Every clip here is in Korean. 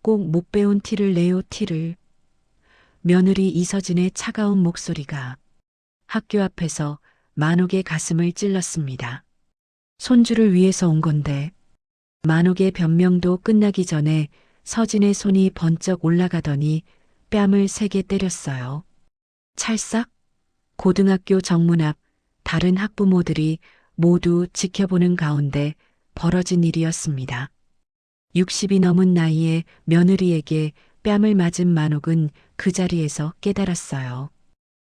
꼭 못 배운 티를 내요, 티를. 며느리 이서진의 차가운 목소리가 학교 앞에서 만옥의 가슴을 찔렀습니다. 손주를 위해서 온 건데. 만옥의 변명도 끝나기 전에 서진의 손이 번쩍 올라가더니 뺨을 세게 때렸어요. 찰싹? 고등학교 정문 앞 다른 학부모들이 모두 지켜보는 가운데 벌어진 일이었습니다. 60이 넘은 나이에 며느리에게 뺨을 맞은 만옥은 그 자리에서 깨달았어요.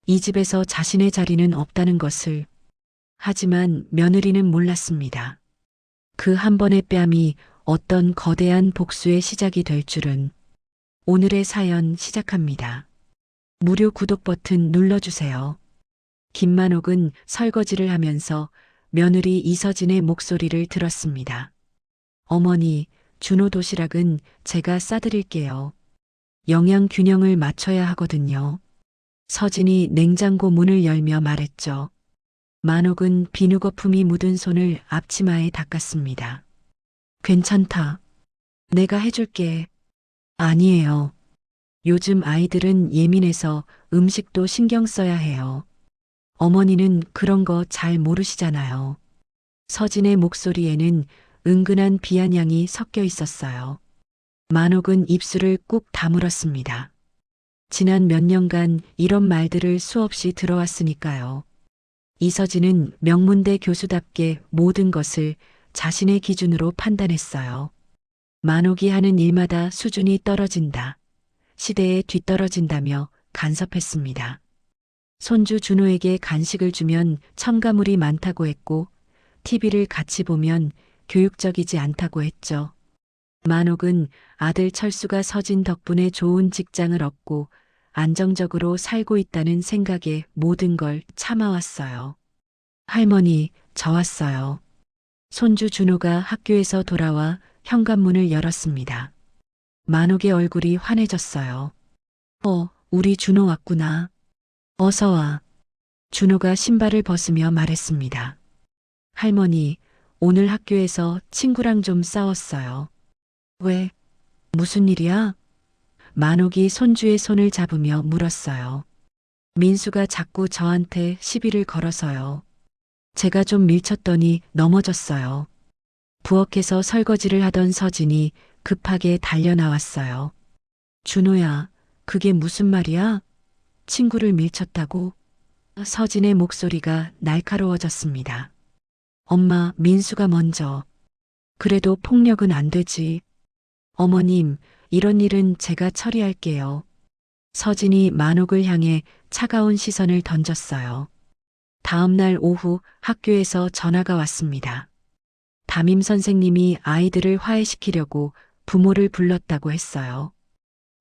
이 집에서 자신의 자리는 없다는 것을. 하지만 며느리는 몰랐습니다. 그 한 번의 뺨이 어떤 거대한 복수의 시작이 될 줄은. 오늘의 사연 시작합니다. 무료 구독 버튼 눌러주세요. 김만옥은 설거지를 하면서 며느리 이서진의 목소리를 들었습니다. 어머니, 준호 도시락은 제가 싸드릴게요. 영양 균형을 맞춰야 하거든요. 서진이 냉장고 문을 열며 말했죠. 만옥은 비누 거품이 묻은 손을 앞치마에 닦았습니다. 괜찮다. 내가 해줄게. 아니에요. 요즘 아이들은 예민해서 음식도 신경 써야 해요. 어머니는 그런 거 잘 모르시잖아요. 서진의 목소리에는 은근한 비아냥이 섞여 있었어요. 만옥은 입술을 꾹 다물었습니다. 지난 몇 년간 이런 말들을 수없이 들어왔으니까요. 이서진은 명문대 교수답게 모든 것을 자신의 기준으로 판단했어요. 만옥이 하는 일마다 수준이 떨어진다. 시대에 뒤떨어진다며 간섭했습니다. 손주 준호에게 간식을 주면 첨가물이 많다고 했고 TV를 같이 보면 교육적이지 않다고 했죠. 만옥은 아들 철수가 서진 덕분에 좋은 직장을 얻고 안정적으로 살고 있다는 생각에 모든 걸 참아왔어요. 할머니, 저 왔어요. 손주 준호가 학교에서 돌아와 현관문을 열었습니다. 만옥의 얼굴이 환해졌어요. 우리 준호 왔구나. 어서 와. 준호가 신발을 벗으며 말했습니다. 할머니, 오늘 학교에서 친구랑 좀 싸웠어요. 왜? 무슨 일이야? 만옥이 손주의 손을 잡으며 물었어요. 민수가 자꾸 저한테 시비를 걸어서요. 제가 좀 밀쳤더니 넘어졌어요. 부엌에서 설거지를 하던 서진이 급하게 달려나왔어요. 준호야, 그게 무슨 말이야? 친구를 밀쳤다고? 서진의 목소리가 날카로워졌습니다. 엄마, 민수가 먼저. 그래도 폭력은 안 되지. 어머님, 이런 일은 제가 처리할게요. 서진이 만옥을 향해 차가운 시선을 던졌어요. 다음 날 오후 학교에서 전화가 왔습니다. 담임 선생님이 아이들을 화해시키려고 부모를 불렀다고 했어요.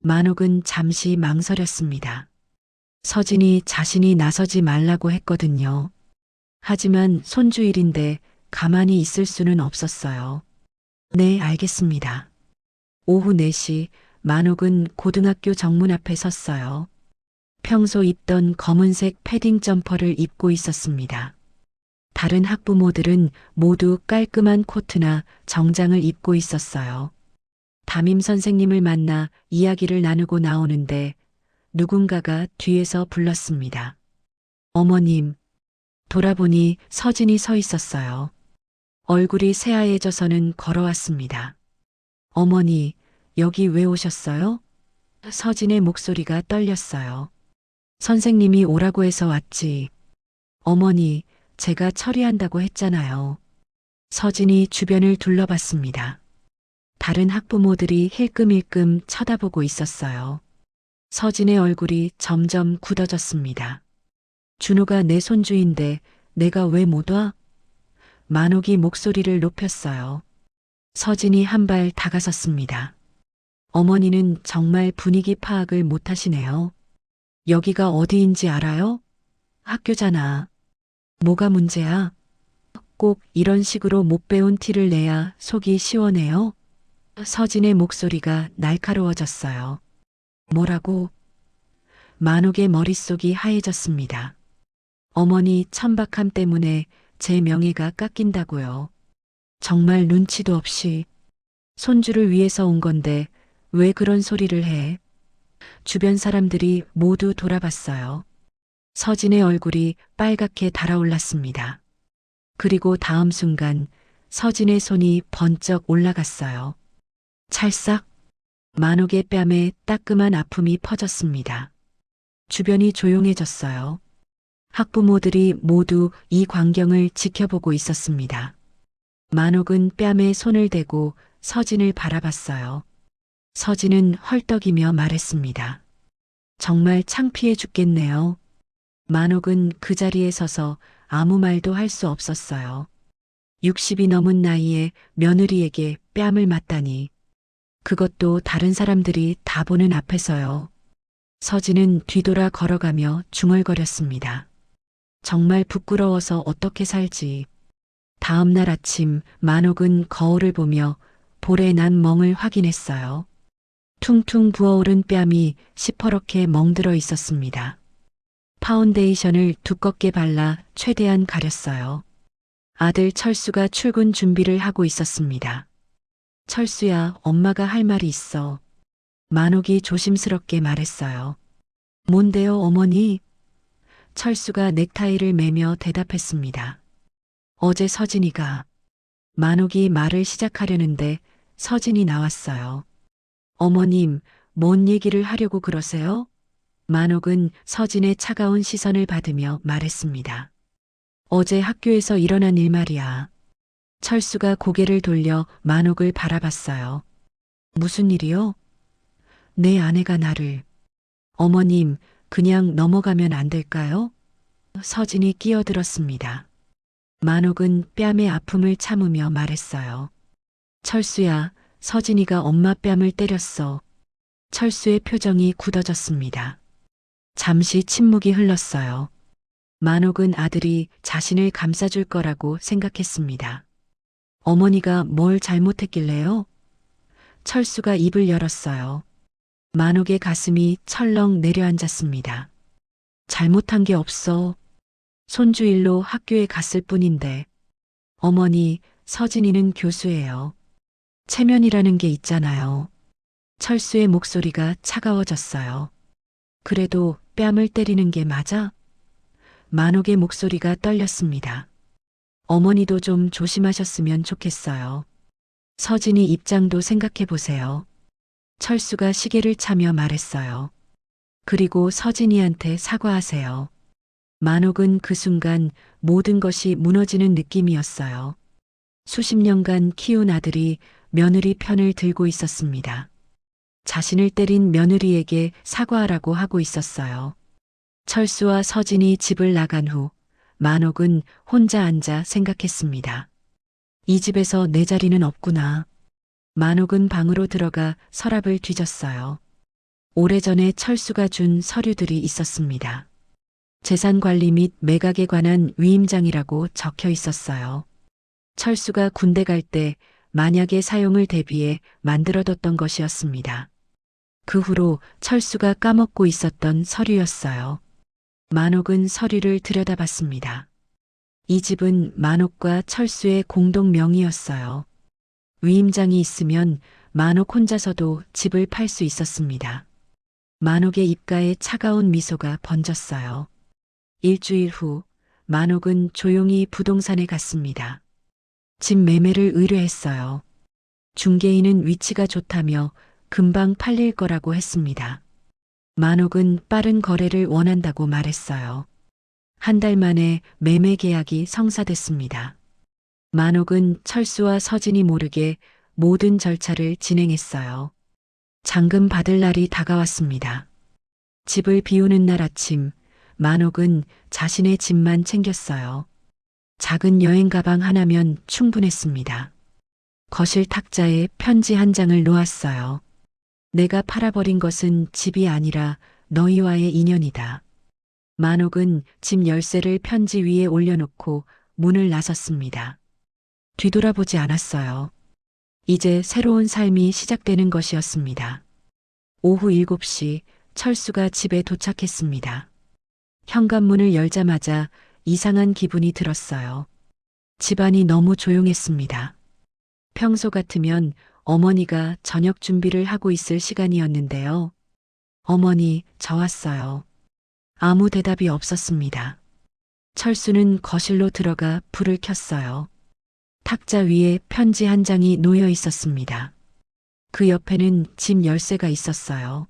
만옥은 잠시 망설였습니다. 서진이 자신이 나서지 말라고 했거든요. 하지만 손주 일인데 가만히 있을 수는 없었어요. 네, 알겠습니다. 오후 4시 만옥은 고등학교 정문 앞에 섰어요. 평소 입던 검은색 패딩 점퍼를 입고 있었습니다. 다른 학부모들은 모두 깔끔한 코트나 정장을 입고 있었어요. 담임 선생님을 만나 이야기를 나누고 나오는데 누군가가 뒤에서 불렀습니다. 어머님, 돌아보니 서진이 서 있었어요. 얼굴이 새하얘져서는 걸어왔습니다. 어머니, 여기 왜 오셨어요? 서진의 목소리가 떨렸어요. 선생님이 오라고 해서 왔지. 어머니, 제가 처리한다고 했잖아요. 서진이 주변을 둘러봤습니다. 다른 학부모들이 힐끔힐끔 쳐다보고 있었어요. 서진의 얼굴이 점점 굳어졌습니다. 준호가 내 손주인데 내가 왜 못 와? 만옥이 목소리를 높였어요. 서진이 한 발 다가섰습니다. 어머니는 정말 분위기 파악을 못하시네요. 여기가 어디인지 알아요? 학교잖아. 뭐가 문제야? 꼭 이런 식으로 못 배운 티를 내야 속이 시원해요? 서진의 목소리가 날카로워졌어요. 뭐라고? 만옥의 머릿속이 하얘졌습니다. 어머니 천박함 때문에 제 명예가 깎인다고요. 정말 눈치도 없이. 손주를 위해서 온 건데 왜 그런 소리를 해? 주변 사람들이 모두 돌아봤어요. 서진의 얼굴이 빨갛게 달아올랐습니다. 그리고 다음 순간 서진의 손이 번쩍 올라갔어요. 찰싹 만옥의 뺨에 따끔한 아픔이 퍼졌습니다. 주변이 조용해졌어요. 학부모들이 모두 이 광경을 지켜보고 있었습니다. 만옥은 뺨에 손을 대고 서진을 바라봤어요. 서진은 헐떡이며 말했습니다. 정말 창피해 죽겠네요. 만옥은 그 자리에 서서 아무 말도 할 수 없었어요. 60이 넘은 나이에 며느리에게 뺨을 맞다니. 그것도 다른 사람들이 다 보는 앞에서요. 서진은 뒤돌아 걸어가며 중얼거렸습니다. 정말 부끄러워서 어떻게 살지. 다음 날 아침 만옥은 거울을 보며 볼에 난 멍을 확인했어요. 퉁퉁 부어오른 뺨이 시퍼렇게 멍들어 있었습니다. 파운데이션을 두껍게 발라 최대한 가렸어요. 아들 철수가 출근 준비를 하고 있었습니다. 철수야, 엄마가 할 말이 있어. 만옥이 조심스럽게 말했어요. 뭔데요, 어머니? 철수가 넥타이를 매며 대답했습니다. 어제 서진이가. 만옥이 말을 시작하려는데 서진이 나왔어요. 어머님, 뭔 얘기를 하려고 그러세요? 만옥은 서진의 차가운 시선을 받으며 말했습니다. 어제 학교에서 일어난 일 말이야. 철수가 고개를 돌려 만옥을 바라봤어요. 무슨 일이요? 내 아내가 나를. 어머님, 그냥 넘어가면 안 될까요? 서진이 끼어들었습니다. 만옥은 뺨의 아픔을 참으며 말했어요. 철수야, 서진이가 엄마 뺨을 때렸어. 철수의 표정이 굳어졌습니다. 잠시 침묵이 흘렀어요. 만옥은 아들이 자신을 감싸줄 거라고 생각했습니다. 어머니가 뭘 잘못했길래요? 철수가 입을 열었어요. 만옥의 가슴이 철렁 내려앉았습니다. 잘못한 게 없어. 손주일로 학교에 갔을 뿐인데. 어머니, 서진이는 교수예요. 체면이라는 게 있잖아요. 철수의 목소리가 차가워졌어요. 그래도 뺨을 때리는 게 맞아? 만옥의 목소리가 떨렸습니다. 어머니도 좀 조심하셨으면 좋겠어요. 서진이 입장도 생각해 보세요. 철수가 시계를 차며 말했어요. 그리고 서진이한테 사과하세요. 만옥은 그 순간 모든 것이 무너지는 느낌이었어요. 수십 년간 키운 아들이 며느리 편을 들고 있었습니다. 자신을 때린 며느리에게 사과하라고 하고 있었어요. 철수와 서진이 집을 나간 후 만옥은 혼자 앉아 생각했습니다. 이 집에서 내 자리는 없구나. 만옥은 방으로 들어가 서랍을 뒤졌어요. 오래전에 철수가 준 서류들이 있었습니다. 재산관리 및 매각에 관한 위임장이라고 적혀 있었어요. 철수가 군대 갈 때 만약의 사용을 대비해 만들어뒀던 것이었습니다. 그 후로 철수가 까먹고 있었던 서류였어요. 만옥은 서류를 들여다봤습니다. 이 집은 만옥과 철수의 공동 명의였어요. 위임장이 있으면 만옥 혼자서도 집을 팔 수 있었습니다. 만옥의 입가에 차가운 미소가 번졌어요. 일주일 후 만옥은 조용히 부동산에 갔습니다. 집 매매를 의뢰했어요. 중개인은 위치가 좋다며 금방 팔릴 거라고 했습니다. 만옥은 빠른 거래를 원한다고 말했어요. 한 달 만에 매매 계약이 성사됐습니다. 만옥은 철수와 서진이 모르게 모든 절차를 진행했어요. 잔금 받을 날이 다가왔습니다. 집을 비우는 날 아침, 만옥은 자신의 집만 챙겼어요. 작은 여행 가방 하나면 충분했습니다. 거실 탁자에 편지 한 장을 놓았어요. 내가 팔아버린 것은 집이 아니라 너희와의 인연이다. 만옥은 집 열쇠를 편지 위에 올려놓고 문을 나섰습니다. 뒤돌아보지 않았어요. 이제 새로운 삶이 시작되는 것이었습니다. 오후 7시 철수가 집에 도착했습니다. 현관문을 열자마자 이상한 기분이 들었어요. 집안이 너무 조용했습니다. 평소 같으면 어머니가 저녁 준비를 하고 있을 시간이었는데요. 어머니, 저 왔어요. 아무 대답이 없었습니다. 철수는 거실로 들어가 불을 켰어요. 탁자 위에 편지 한 장이 놓여 있었습니다. 그 옆에는 집 열쇠가 있었어요.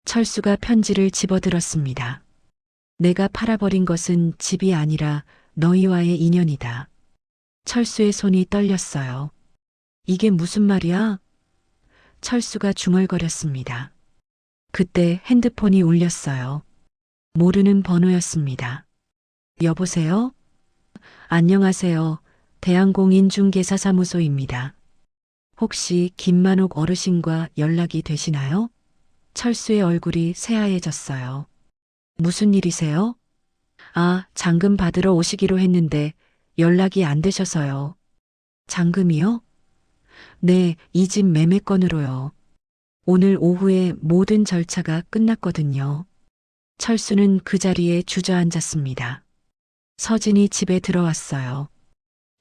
철수가 편지를 집어들었습니다. 내가 팔아버린 것은 집이 아니라 너희와의 인연이다. 철수의 손이 떨렸어요. 이게 무슨 말이야? 철수가 중얼거렸습니다. 그때 핸드폰이 울렸어요. 모르는 번호였습니다. 여보세요? 안녕하세요. 대한공인중개사사무소입니다. 혹시 김만옥 어르신과 연락이 되시나요? 철수의 얼굴이 새하얘졌어요. 무슨 일이세요? 아, 잔금 받으러 오시기로 했는데 연락이 안 되셔서요. 잔금이요? 네, 이 집 매매건으로요. 오늘 오후에 모든 절차가 끝났거든요. 철수는 그 자리에 주저앉았습니다. 서진이 집에 들어왔어요.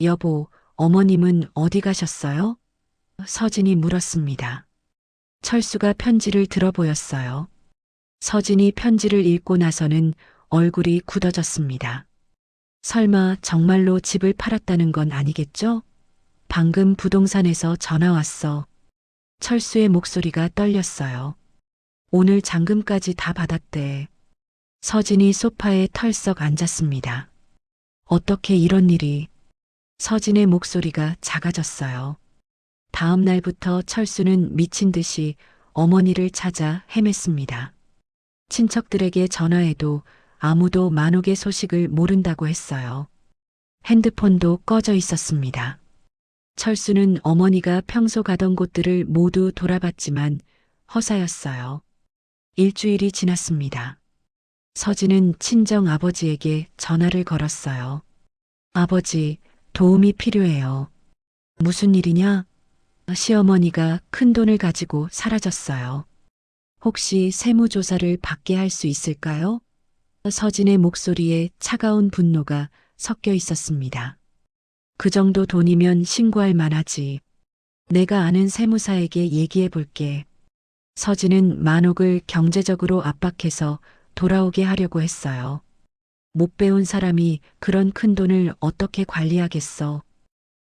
여보, 어머님은 어디 가셨어요? 서진이 물었습니다. 철수가 편지를 들어보였어요. 서진이 편지를 읽고 나서는 얼굴이 굳어졌습니다. 설마 정말로 집을 팔았다는 건 아니겠죠? 방금 부동산에서 전화 왔어. 철수의 목소리가 떨렸어요. 오늘 잔금까지 다 받았대. 서진이 소파에 털썩 앉았습니다. 어떻게 이런 일이? 서진의 목소리가 작아졌어요. 다음 날부터 철수는 미친 듯이 어머니를 찾아 헤맸습니다. 친척들에게 전화해도 아무도 만옥의 소식을 모른다고 했어요. 핸드폰도 꺼져 있었습니다. 철수는 어머니가 평소 가던 곳들을 모두 돌아봤지만 허사였어요. 일주일이 지났습니다. 서진은 친정 아버지에게 전화를 걸었어요. 아버지, 도움이 필요해요. 무슨 일이냐? 시어머니가 큰 돈을 가지고 사라졌어요. 혹시 세무조사를 받게 할 수 있을까요? 서진의 목소리에 차가운 분노가 섞여 있었습니다. 그 정도 돈이면 신고할 만하지. 내가 아는 세무사에게 얘기해 볼게. 서진은 만옥을 경제적으로 압박해서 돌아오게 하려고 했어요. 못 배운 사람이 그런 큰 돈을 어떻게 관리하겠어.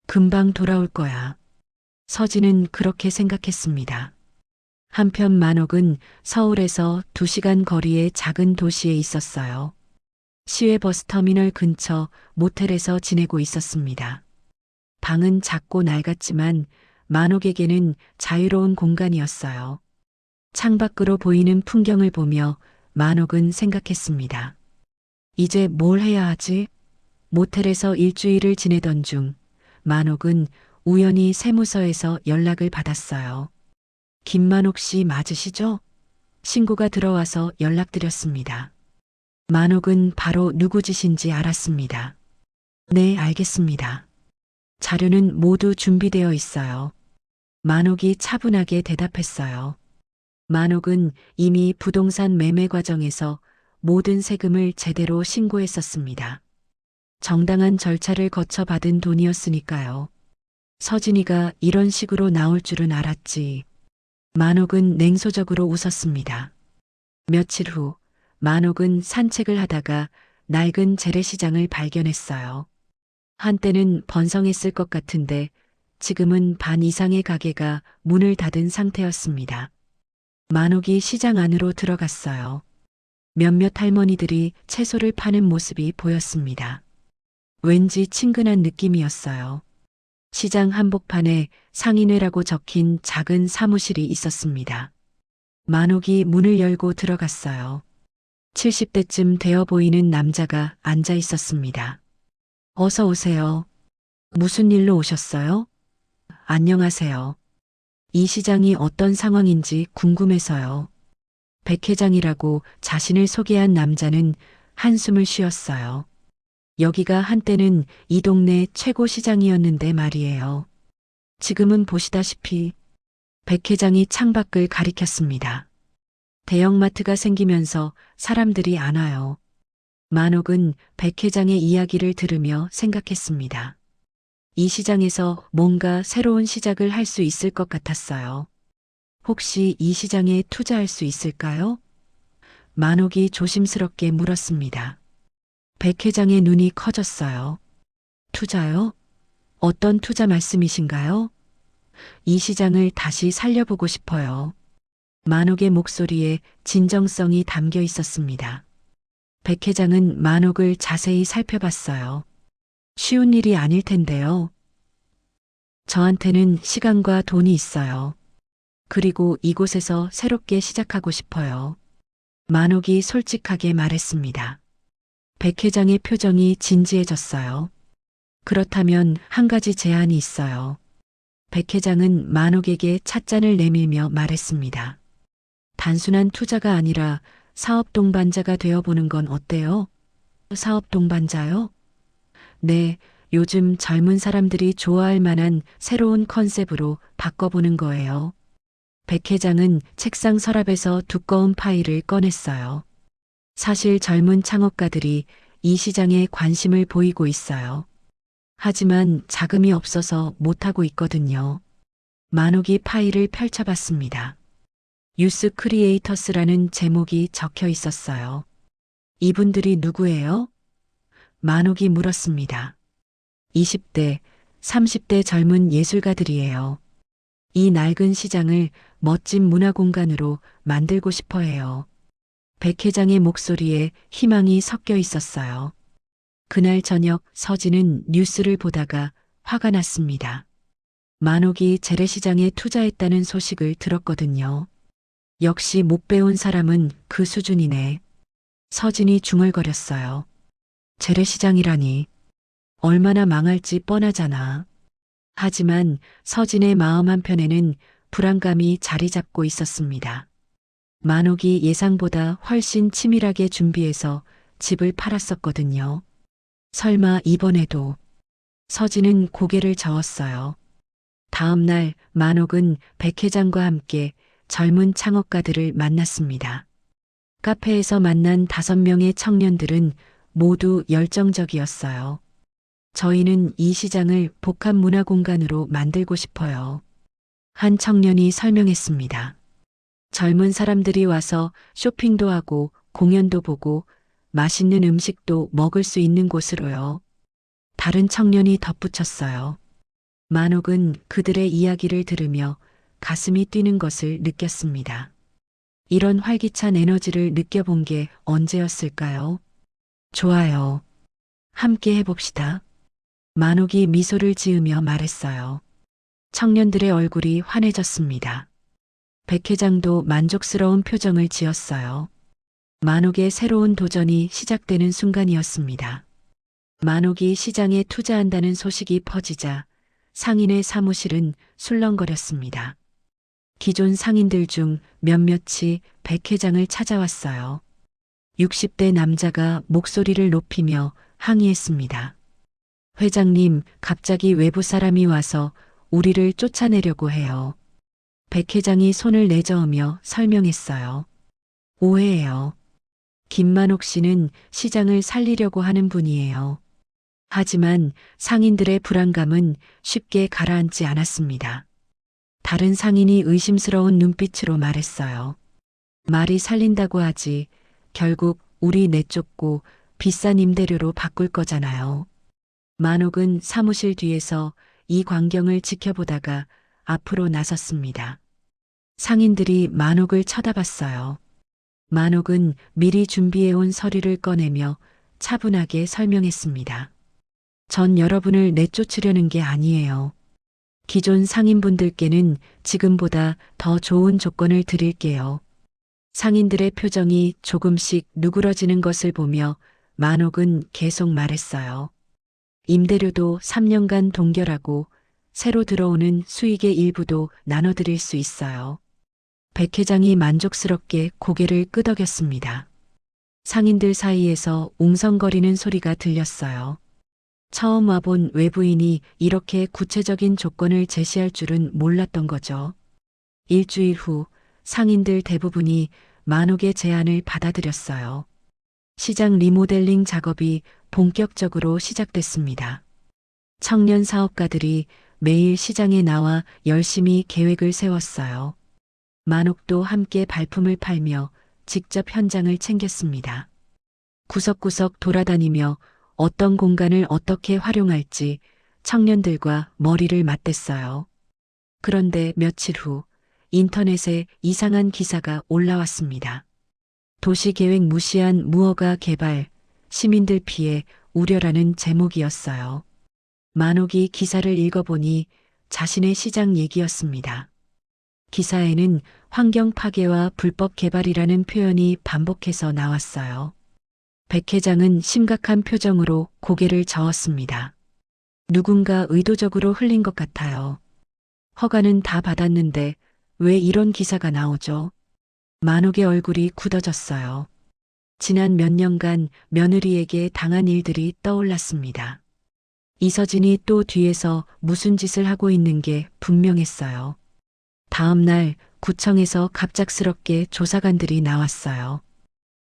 금방 돌아올 거야. 서진은 그렇게 생각했습니다. 한편 만옥은 서울에서 2시간 거리의 작은 도시에 있었어요. 시외버스터미널 근처 모텔에서 지내고 있었습니다. 방은 작고 낡았지만 만옥에게는 자유로운 공간이었어요. 창밖으로 보이는 풍경을 보며 만옥은 생각했습니다. 이제 뭘 해야 하지? 모텔에서 일주일을 지내던 중 만옥은 우연히 세무서에서 연락을 받았어요. 김만옥 씨 맞으시죠? 신고가 들어와서 연락드렸습니다. 만옥은 바로 누구 짓인지 알았습니다. 네, 알겠습니다. 자료는 모두 준비되어 있어요. 만옥이 차분하게 대답했어요. 만옥은 이미 부동산 매매 과정에서 모든 세금을 제대로 신고했었습니다. 정당한 절차를 거쳐 받은 돈이었으니까요. 서진이가 이런 식으로 나올 줄은 알았지. 만옥은 냉소적으로 웃었습니다. 며칠 후 만옥은 산책을 하다가 낡은 재래시장을 발견했어요. 한때는 번성했을 것 같은데 지금은 반 이상의 가게가 문을 닫은 상태였습니다. 만옥이 시장 안으로 들어갔어요. 몇몇 할머니들이 채소를 파는 모습이 보였습니다. 왠지 친근한 느낌이었어요. 시장 한복판에 상인회라고 적힌 작은 사무실이 있었습니다. 만옥이 문을 열고 들어갔어요. 70대쯤 되어 보이는 남자가 앉아 있었습니다. 어서 오세요. 무슨 일로 오셨어요? 안녕하세요. 이 시장이 어떤 상황인지 궁금해서요. 백 회장이라고 자신을 소개한 남자는 한숨을 쉬었어요. 여기가 한때는 이 동네 최고 시장이었는데 말이에요. 지금은 보시다시피 백 회장이 창밖을 가리켰습니다. 대형마트가 생기면서 사람들이 안 와요. 만옥은 백 회장의 이야기를 들으며 생각했습니다. 이 시장에서 뭔가 새로운 시작을 할 수 있을 것 같았어요. 혹시 이 시장에 투자할 수 있을까요? 만옥이 조심스럽게 물었습니다. 백 회장의 눈이 커졌어요. 투자요? 어떤 투자 말씀이신가요? 이 시장을 다시 살려보고 싶어요. 만옥의 목소리에 진정성이 담겨 있었습니다. 백 회장은 만옥을 자세히 살펴봤어요. 쉬운 일이 아닐 텐데요. 저한테는 시간과 돈이 있어요. 그리고 이곳에서 새롭게 시작하고 싶어요. 만옥이 솔직하게 말했습니다. 백 회장의 표정이 진지해졌어요. 그렇다면 한 가지 제안이 있어요. 백 회장은 만옥에게 찻잔을 내밀며 말했습니다. 단순한 투자가 아니라 사업 동반자가 되어보는 건 어때요? 사업 동반자요? 네, 요즘 젊은 사람들이 좋아할 만한 새로운 컨셉으로 바꿔보는 거예요. 백 회장은 책상 서랍에서 두꺼운 파일을 꺼냈어요. 사실 젊은 창업가들이 이 시장에 관심을 보이고 있어요. 하지만 자금이 없어서 못하고 있거든요. 만옥이 파일을 펼쳐봤습니다. 유스 크리에이터스라는 제목이 적혀 있었어요. 이분들이 누구예요? 만옥이 물었습니다. 20대, 30대 젊은 예술가들이에요. 이 낡은 시장을 멋진 문화 공간으로 만들고 싶어 해요. 백 회장의 목소리에 희망이 섞여 있었어요. 그날 저녁 서진은 뉴스를 보다가 화가 났습니다. 만옥이 재래시장에 투자했다는 소식을 들었거든요. 역시 못 배운 사람은 그 수준이네. 서진이 중얼거렸어요. 재래시장이라니. 얼마나 망할지 뻔하잖아. 하지만 서진의 마음 한편에는 불안감이 자리 잡고 있었습니다. 만옥이 예상보다 훨씬 치밀하게 준비해서 집을 팔았었거든요. 설마 이번에도. 서진은 고개를 저었어요. 다음 날 만옥은 백 회장과 함께 젊은 창업가들을 만났습니다. 카페에서 만난 5명의 청년들은 모두 열정적이었어요. 저희는 이 시장을 복합 문화 공간으로 만들고 싶어요. 한 청년이 설명했습니다. 젊은 사람들이 와서 쇼핑도 하고 공연도 보고 맛있는 음식도 먹을 수 있는 곳으로요. 다른 청년이 덧붙였어요. 만옥은 그들의 이야기를 들으며 가슴이 뛰는 것을 느꼈습니다. 이런 활기찬 에너지를 느껴본 게 언제였을까요? 좋아요. 함께 해봅시다. 만옥이 미소를 지으며 말했어요. 청년들의 얼굴이 환해졌습니다. 백 회장도 만족스러운 표정을 지었어요. 만옥의 새로운 도전이 시작되는 순간이었습니다. 만옥이 시장에 투자한다는 소식이 퍼지자 상인의 사무실은 술렁거렸습니다. 기존 상인들 중 몇몇이 백 회장을 찾아왔어요. 60대 남자가 목소리를 높이며 항의했습니다. 회장님, 갑자기 외부 사람이 와서 우리를 쫓아내려고 해요. 백 회장이 손을 내저으며 설명했어요. 오해예요. 김만옥 씨는 시장을 살리려고 하는 분이에요. 하지만 상인들의 불안감은 쉽게 가라앉지 않았습니다. 다른 상인이 의심스러운 눈빛으로 말했어요. 말이 살린다고 하지 결국 우리 내쫓고 비싼 임대료로 바꿀 거잖아요. 만옥은 사무실 뒤에서 이 광경을 지켜보다가 앞으로 나섰습니다. 상인들이 만옥을 쳐다봤어요. 만옥은 미리 준비해온 서류를 꺼내며 차분하게 설명했습니다. 전 여러분을 내쫓으려는 게 아니에요. 기존 상인분들께는 지금보다 더 좋은 조건을 드릴게요. 상인들의 표정이 조금씩 누그러지는 것을 보며 만옥은 계속 말했어요. 임대료도 3년간 동결하고 새로 들어오는 수익의 일부도 나눠드릴 수 있어요. 백 회장이 만족스럽게 고개를 끄덕였습니다. 상인들 사이에서 웅성거리는 소리가 들렸어요. 처음 와본 외부인이 이렇게 구체적인 조건을 제시할 줄은 몰랐던 거죠. 일주일 후 상인들 대부분이 만옥의 제안을 받아들였어요. 시장 리모델링 작업이 본격적으로 시작됐습니다. 청년 사업가들이 매일 시장에 나와 열심히 계획을 세웠어요. 만옥도 함께 발품을 팔며 직접 현장을 챙겼습니다. 구석구석 돌아다니며 어떤 공간을 어떻게 활용할지 청년들과 머리를 맞댔어요. 그런데 며칠 후 인터넷에 이상한 기사가 올라왔습니다. 도시계획 무시한 무허가 개발, 시민들 피해 우려라는 제목이었어요. 만옥이 기사를 읽어보니 자신의 시장 얘기였습니다. 기사에는 환경 파괴와 불법 개발이라는 표현이 반복해서 나왔어요. 백 회장은 심각한 표정으로 고개를 저었습니다. 누군가 의도적으로 흘린 것 같아요. 허가는 다 받았는데 왜 이런 기사가 나오죠? 만옥의 얼굴이 굳어졌어요. 지난 몇 년간 며느리에게 당한 일들이 떠올랐습니다. 이서진이 또 뒤에서 무슨 짓을 하고 있는 게 분명했어요. 다음 날 구청에서 갑작스럽게 조사관들이 나왔어요.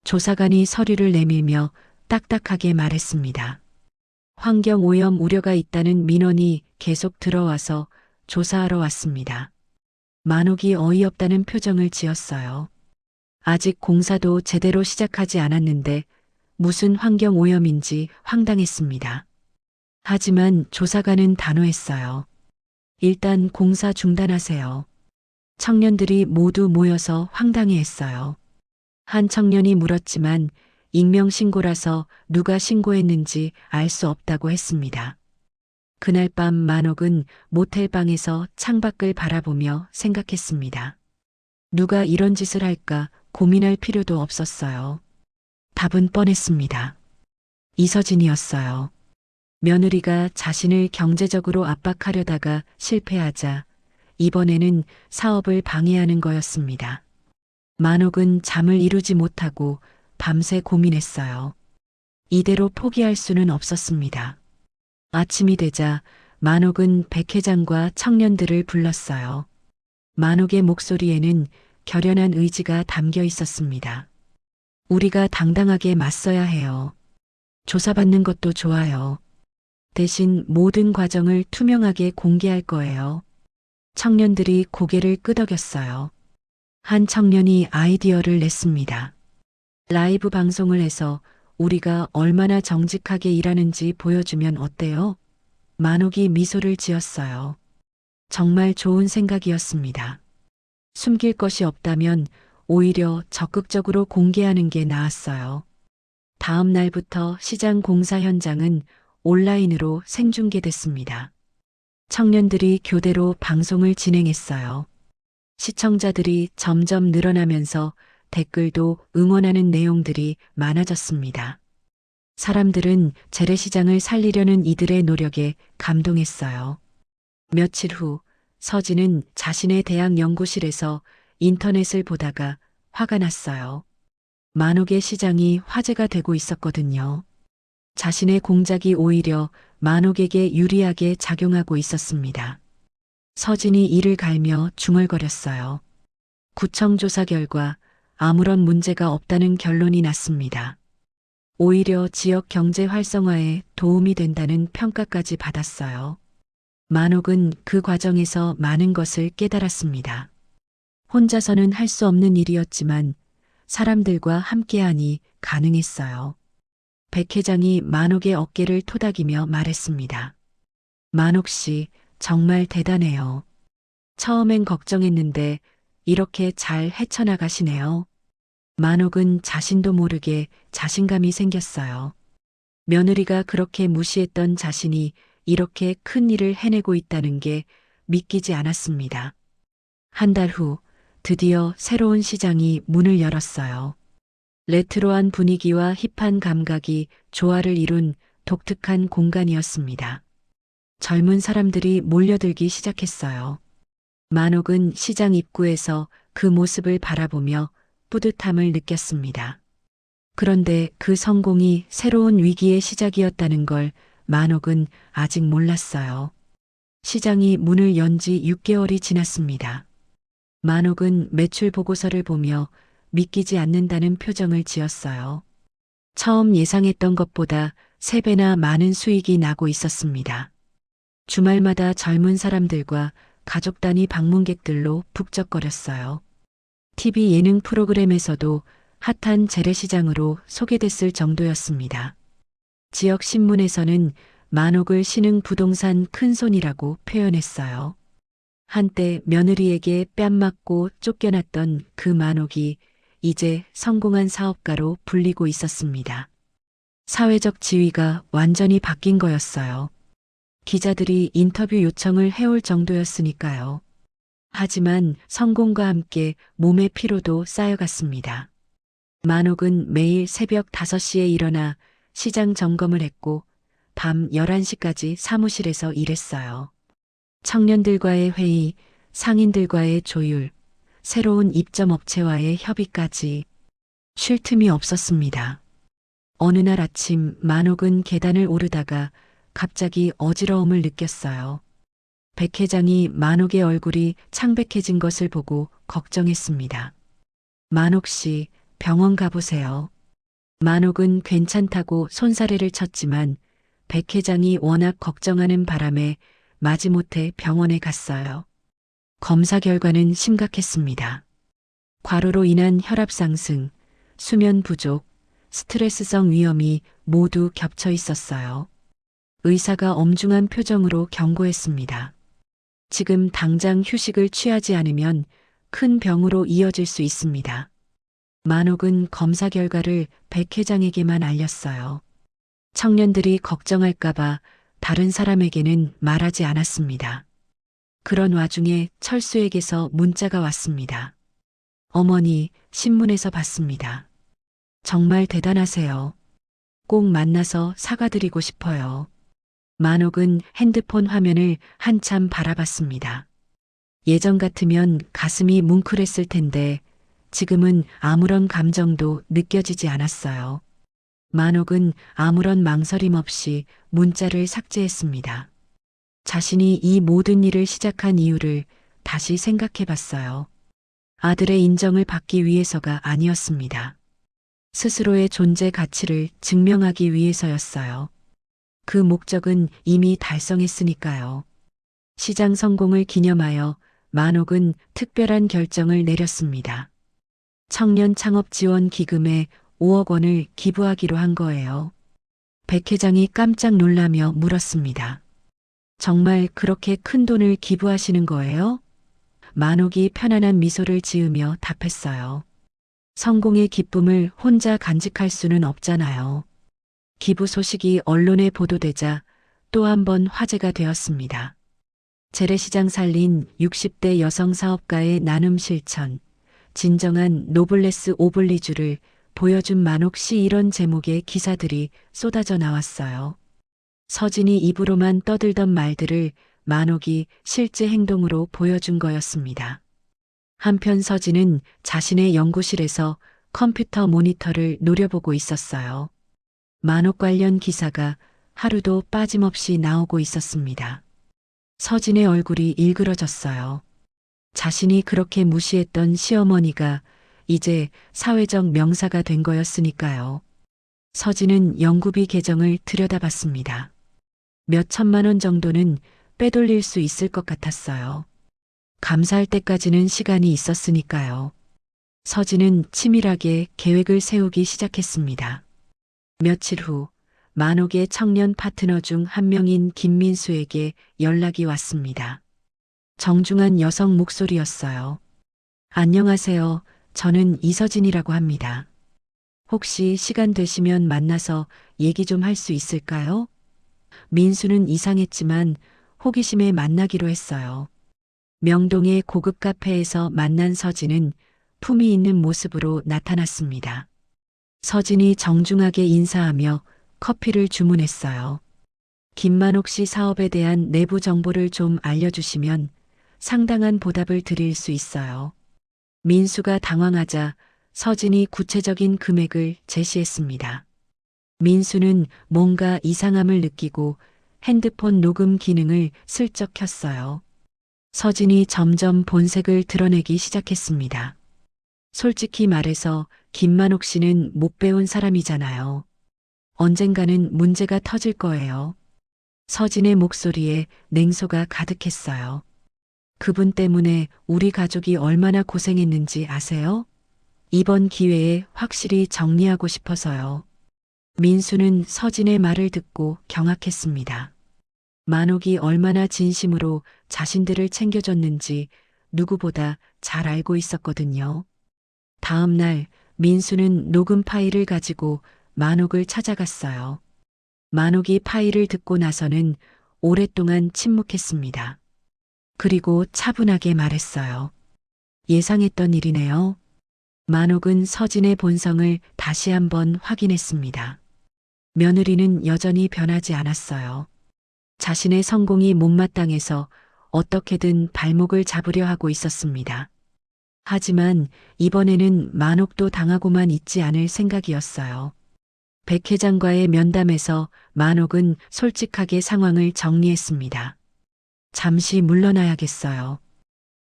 조사관이 서류를 내밀며 딱딱하게 말했습니다. 환경 오염 우려가 있다는 민원이 계속 들어와서 조사하러 왔습니다. 만옥이 어이없다는 표정을 지었어요. 아직 공사도 제대로 시작하지 않았는데 무슨 환경 오염인지 황당했습니다. 하지만 조사관은 단호했어요. 일단 공사 중단하세요. 청년들이 모두 모여서 황당해했어요. 한 청년이 물었지만 익명신고라서 누가 신고했는지 알 수 없다고 했습니다. 그날 밤 만옥은 모텔방에서 창밖을 바라보며 생각했습니다. 누가 이런 짓을 할까 고민할 필요도 없었어요. 답은 뻔했습니다. 이서진이었어요. 며느리가 자신을 경제적으로 압박하려다가 실패하자 이번에는 사업을 방해하는 거였습니다. 만옥은 잠을 이루지 못하고 밤새 고민했어요. 이대로 포기할 수는 없었습니다. 아침이 되자 만옥은 백 회장과 청년들을 불렀어요. 만옥의 목소리에는 결연한 의지가 담겨 있었습니다. 우리가 당당하게 맞서야 해요. 조사받는 것도 좋아요. 대신 모든 과정을 투명하게 공개할 거예요. 청년들이 고개를 끄덕였어요. 한 청년이 아이디어를 냈습니다. 라이브 방송을 해서 우리가 얼마나 정직하게 일하는지 보여주면 어때요? 만옥이 미소를 지었어요. 정말 좋은 생각이었습니다. 숨길 것이 없다면 오히려 적극적으로 공개하는 게 나았어요. 다음 날부터 시장 공사 현장은 온라인으로 생중계됐습니다. 청년들이 교대로 방송을 진행했어요. 시청자들이 점점 늘어나면서 댓글도 응원하는 내용들이 많아졌습니다. 사람들은 재래시장을 살리려는 이들의 노력에 감동했어요. 며칠 후 서진은 자신의 대학 연구실에서 인터넷을 보다가 화가 났어요. 만옥의 시장이 화제가 되고 있었거든요. 자신의 공작이 오히려 만옥에게 유리하게 작용하고 있었습니다. 서진이 이를 갈며 중얼거렸어요. 구청 조사 결과 아무런 문제가 없다는 결론이 났습니다. 오히려 지역 경제 활성화에 도움이 된다는 평가까지 받았어요. 만옥은 그 과정에서 많은 것을 깨달았습니다. 혼자서는 할 수 없는 일이었지만 사람들과 함께하니 가능했어요. 백 회장이 만옥의 어깨를 토닥이며 말했습니다. 만옥 씨, 정말 대단해요. 처음엔 걱정했는데 이렇게 잘 헤쳐나가시네요. 만옥은 자신도 모르게 자신감이 생겼어요. 며느리가 그렇게 무시했던 자신이 이렇게 큰 일을 해내고 있다는 게 믿기지 않았습니다. 한 달 후 드디어 새로운 시장이 문을 열었어요. 레트로한 분위기와 힙한 감각이 조화를 이룬 독특한 공간이었습니다. 젊은 사람들이 몰려들기 시작했어요. 만옥은 시장 입구에서 그 모습을 바라보며 뿌듯함을 느꼈습니다. 그런데 그 성공이 새로운 위기의 시작이었다는 걸 만옥은 아직 몰랐어요. 시장이 문을 연 지 6개월이 지났습니다. 만옥은 매출 보고서를 보며 믿기지 않는다는 표정을 지었어요. 처음 예상했던 것보다 3배나 많은 수익이 나고 있었습니다. 주말마다 젊은 사람들과 가족 단위 방문객들로 북적거렸어요. TV 예능 프로그램에서도 핫한 재래시장으로 소개됐을 정도였습니다. 지역 신문에서는 만옥을 신흥 부동산 큰손이라고 표현했어요. 한때 며느리에게 뺨 맞고 쫓겨났던 그 만옥이 이제 성공한 사업가로 불리고 있었습니다. 사회적 지위가 완전히 바뀐 거였어요. 기자들이 인터뷰 요청을 해올 정도였으니까요. 하지만 성공과 함께 몸의 피로도 쌓여갔습니다. 만옥은 매일 새벽 5시에 일어나 시장 점검을 했고 밤 11시까지 사무실에서 일했어요. 청년들과의 회의, 상인들과의 조율, 새로운 입점 업체와의 협의까지 쉴 틈이 없었습니다. 어느 날 아침 만옥은 계단을 오르다가 갑자기 어지러움을 느꼈어요. 백 회장이 만옥의 얼굴이 창백해진 것을 보고 걱정했습니다. 만옥 씨, 병원 가보세요. 만옥은 괜찮다고 손사래를 쳤지만 백 회장이 워낙 걱정하는 바람에 마지못해 병원에 갔어요. 검사 결과는 심각했습니다. 과로로 인한 혈압 상승, 수면 부족, 스트레스성 위염이 모두 겹쳐 있었어요. 의사가 엄중한 표정으로 경고했습니다. 지금 당장 휴식을 취하지 않으면 큰 병으로 이어질 수 있습니다. 만옥은 검사 결과를 백 회장에게만 알렸어요. 청년들이 걱정할까봐 다른 사람에게는 말하지 않았습니다. 그런 와중에 철수에게서 문자가 왔습니다. 어머니, 신문에서 봤습니다. 정말 대단하세요. 꼭 만나서 사과드리고 싶어요. 만옥은 핸드폰 화면을 한참 바라봤습니다. 예전 같으면 가슴이 뭉클했을 텐데 지금은 아무런 감정도 느껴지지 않았어요. 만옥은 아무런 망설임 없이 문자를 삭제했습니다. 자신이 이 모든 일을 시작한 이유를 다시 생각해 봤어요. 아들의 인정을 받기 위해서가 아니었습니다. 스스로의 존재 가치를 증명하기 위해서였어요. 그 목적은 이미 달성했으니까요. 시장 성공을 기념하여 만옥은 특별한 결정을 내렸습니다. 청년 창업 지원 기금에 5억 원을 기부하기로 한 거예요. 백 회장이 깜짝 놀라며 물었습니다. 정말 그렇게 큰 돈을 기부하시는 거예요? 만옥이 편안한 미소를 지으며 답했어요. 성공의 기쁨을 혼자 간직할 수는 없잖아요. 기부 소식이 언론에 보도되자 또 한 번 화제가 되었습니다. 재래시장 살린 60대 여성 사업가의 나눔 실천, 진정한 노블레스 오블리주를 보여준 만옥 씨 이런 제목의 기사들이 쏟아져 나왔어요. 서진이 입으로만 떠들던 말들을 만옥이 실제 행동으로 보여준 거였습니다. 한편 서진은 자신의 연구실에서 컴퓨터 모니터를 노려보고 있었어요. 만옥 관련 기사가 하루도 빠짐없이 나오고 있었습니다. 서진의 얼굴이 일그러졌어요. 자신이 그렇게 무시했던 시어머니가 이제 사회적 명사가 된 거였으니까요. 서진은 연구비 계정을 들여다봤습니다. 몇 천만 원 정도는 빼돌릴 수 있을 것 같았어요. 감사할 때까지는 시간이 있었으니까요. 서진은 치밀하게 계획을 세우기 시작했습니다. 며칠 후 만옥의 청년 파트너 중 한 명인 김민수에게 연락이 왔습니다. 정중한 여성 목소리였어요. 안녕하세요. 저는 이서진이라고 합니다. 혹시 시간 되시면 만나서 얘기 좀 할 수 있을까요? 민수는 이상했지만 호기심에 만나기로 했어요. 명동의 고급 카페에서 만난 서진은 품위 있는 모습으로 나타났습니다. 서진이 정중하게 인사하며 커피를 주문했어요. 김만옥 씨 사업에 대한 내부 정보를 좀 알려주시면 상당한 보답을 드릴 수 있어요. 민수가 당황하자 서진이 구체적인 금액을 제시했습니다. 민수는 뭔가 이상함을 느끼고 핸드폰 녹음 기능을 슬쩍 켰어요. 서진이 점점 본색을 드러내기 시작했습니다. 솔직히 말해서 김만옥 씨는 못 배운 사람이잖아요. 언젠가는 문제가 터질 거예요. 서진의 목소리에 냉소가 가득했어요. 그분 때문에 우리 가족이 얼마나 고생했는지 아세요? 이번 기회에 확실히 정리하고 싶어서요. 민수는 서진의 말을 듣고 경악했습니다. 만옥이 얼마나 진심으로 자신들을 챙겨줬는지 누구보다 잘 알고 있었거든요. 다음 날 민수는 녹음 파일을 가지고 만옥을 찾아갔어요. 만옥이 파일을 듣고 나서는 오랫동안 침묵했습니다. 그리고 차분하게 말했어요. 예상했던 일이네요. 만옥은 서진의 본성을 다시 한번 확인했습니다. 며느리는 여전히 변하지 않았어요. 자신의 성공이 못마땅해서 어떻게든 발목을 잡으려 하고 있었습니다. 하지만 이번에는 만옥도 당하고만 있지 않을 생각이었어요. 백 회장과의 면담에서 만옥은 솔직하게 상황을 정리했습니다. 잠시 물러나야겠어요.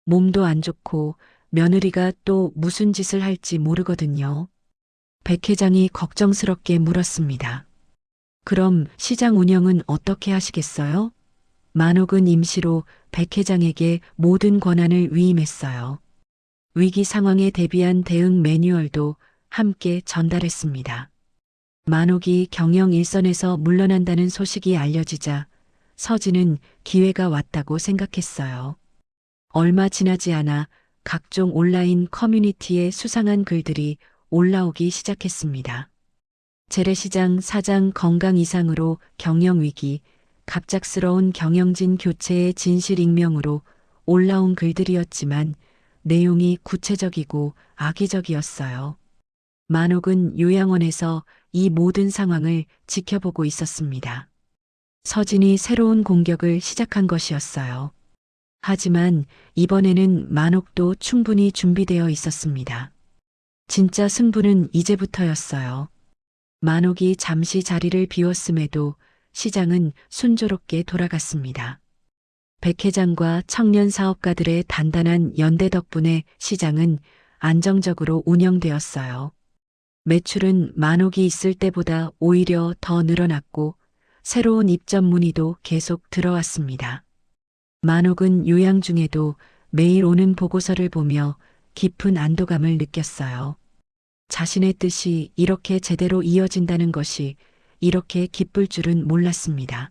몸도 안 좋고 며느리가 또 무슨 짓을 할지 모르거든요. 백 회장이 걱정스럽게 물었습니다. 그럼 시장 운영은 어떻게 하시겠어요? 만옥은 임시로 백 회장에게 모든 권한을 위임했어요. 위기 상황에 대비한 대응 매뉴얼도 함께 전달했습니다. 만옥이 경영 일선에서 물러난다는 소식이 알려지자 서진은 기회가 왔다고 생각했어요. 얼마 지나지 않아 각종 온라인 커뮤니티에 수상한 글들이 올라오기 시작했습니다. 재래시장 사장 건강 이상으로 경영위기, 갑작스러운 경영진 교체의 진실 익명으로 올라온 글들이었지만 내용이 구체적이고 악의적이었어요. 만옥은 요양원에서 이 모든 상황을 지켜보고 있었습니다. 서진이 새로운 공격을 시작한 것이었어요. 하지만 이번에는 만옥도 충분히 준비되어 있었습니다. 진짜 승부는 이제부터였어요. 만옥이 잠시 자리를 비웠음에도 시장은 순조롭게 돌아갔습니다. 백 회장과 청년 사업가들의 단단한 연대 덕분에 시장은 안정적으로 운영되었어요. 매출은 만옥이 있을 때보다 오히려 더 늘어났고 새로운 입점 문의도 계속 들어왔습니다. 만옥은 요양 중에도 매일 오는 보고서를 보며 깊은 안도감을 느꼈어요. 자신의 뜻이 이렇게 제대로 이어진다는 것이 이렇게 기쁠 줄은 몰랐습니다.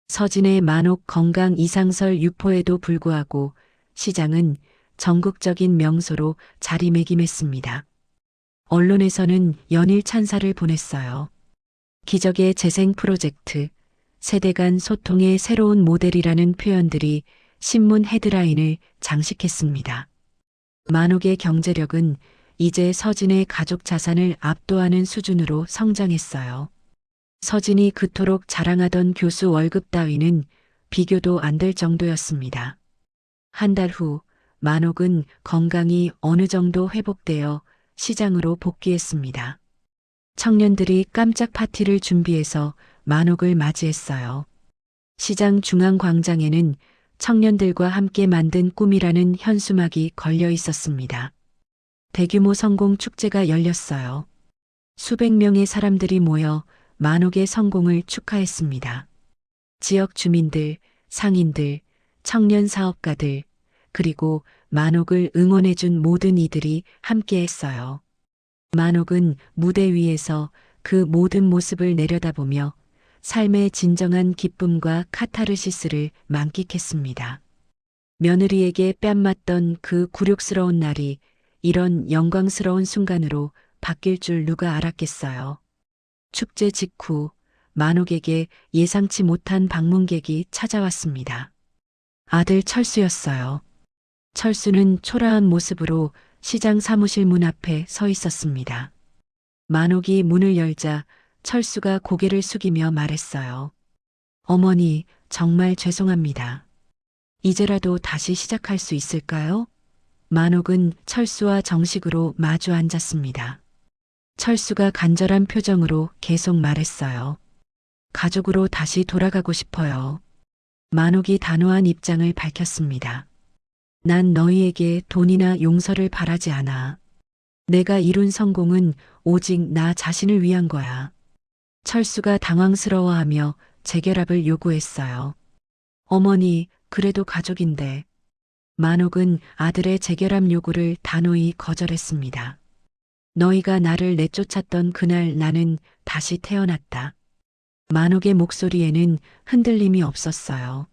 서진의 만옥 건강 이상설 유포에도 불구하고 시장은 전국적인 명소로 자리매김했습니다. 언론에서는 연일 찬사를 보냈어요. 기적의 재생 프로젝트, 세대 간 소통의 새로운 모델이라는 표현들이 신문 헤드라인을 장식했습니다. 만옥의 경제력은 이제 서진의 가족 자산을 압도하는 수준으로 성장했어요. 서진이 그토록 자랑하던 교수 월급 따위는 비교도 안 될 정도였습니다. 한 달 후 만옥은 건강이 어느 정도 회복되어 시장으로 복귀했습니다. 청년들이 깜짝 파티를 준비해서 만옥을 맞이했어요. 시장 중앙 광장에는 청년들과 함께 만든 꿈이라는 현수막이 걸려 있었습니다. 대규모 성공 축제가 열렸어요. 수백 명의 사람들이 모여 만옥의 성공을 축하했습니다. 지역 주민들, 상인들, 청년 사업가들, 그리고 만옥을 응원해준 모든 이들이 함께했어요. 만옥은 무대 위에서 그 모든 모습을 내려다보며 삶의 진정한 기쁨과 카타르시스를 만끽했습니다. 며느리에게 뺨맞던 그 굴욕스러운 날이 이런 영광스러운 순간으로 바뀔 줄 누가 알았겠어요. 축제 직후 만옥에게 예상치 못한 방문객이 찾아왔습니다. 아들 철수였어요. 철수는 초라한 모습으로 시장 사무실 문 앞에 서 있었습니다. 만옥이 문을 열자 철수가 고개를 숙이며 말했어요. 어머니, 정말 죄송합니다. 이제라도 다시 시작할 수 있을까요? 만옥은 철수와 정식으로 마주 앉았습니다. 철수가 간절한 표정으로 계속 말했어요. 가족으로 다시 돌아가고 싶어요. 만옥이 단호한 입장을 밝혔습니다. 난 너희에게 돈이나 용서를 바라지 않아. 내가 이룬 성공은 오직 나 자신을 위한 거야. 철수가 당황스러워하며 재결합을 요구했어요. 어머니, 그래도 가족인데. 만옥은 아들의 재결합 요구를 단호히 거절했습니다. 너희가 나를 내쫓았던 그날 나는 다시 태어났다. 만옥의 목소리에는 흔들림이 없었어요.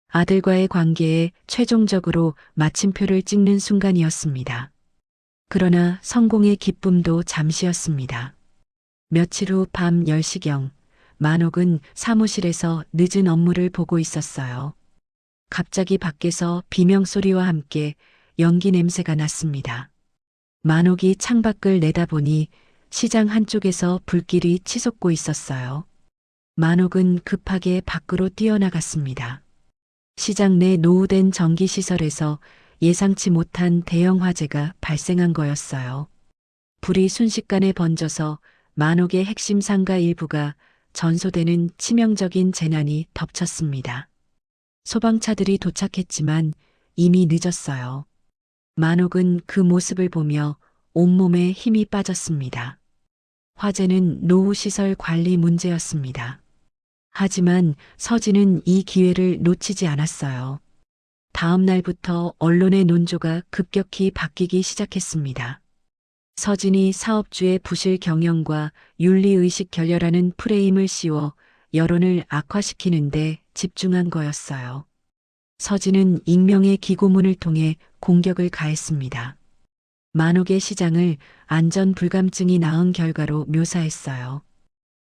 아들과의 관계에 최종적으로 마침표를 찍는 순간이었습니다. 그러나 성공의 기쁨도 잠시였습니다. 며칠 후 밤 10시경 만옥은 사무실에서 늦은 업무를 보고 있었어요. 갑자기 밖에서 비명소리와 함께 연기 냄새가 났습니다. 만옥이 창밖을 내다보니 시장 한쪽에서 불길이 치솟고 있었어요. 만옥은 급하게 밖으로 뛰어나갔습니다. 시장 내 노후된 전기시설에서 예상치 못한 대형 화재가 발생한 거였어요. 불이 순식간에 번져서 만옥의 핵심 상가 일부가 전소되는 치명적인 재난이 덮쳤습니다. 소방차들이 도착했지만 이미 늦었어요. 만옥은 그 모습을 보며 온몸에 힘이 빠졌습니다. 화재는 노후시설 관리 문제였습니다. 하지만 서진은 이 기회를 놓치지 않았어요. 다음 날부터 언론의 논조가 급격히 바뀌기 시작했습니다. 서진이 사업주의 부실 경영과 윤리의식 결여라는 프레임을 씌워 여론을 악화시키는데 집중한 거였어요. 서진은 익명의 기고문을 통해 공격을 가했습니다. 만옥의 시장을 안전불감증이 낳은 결과로 묘사했어요.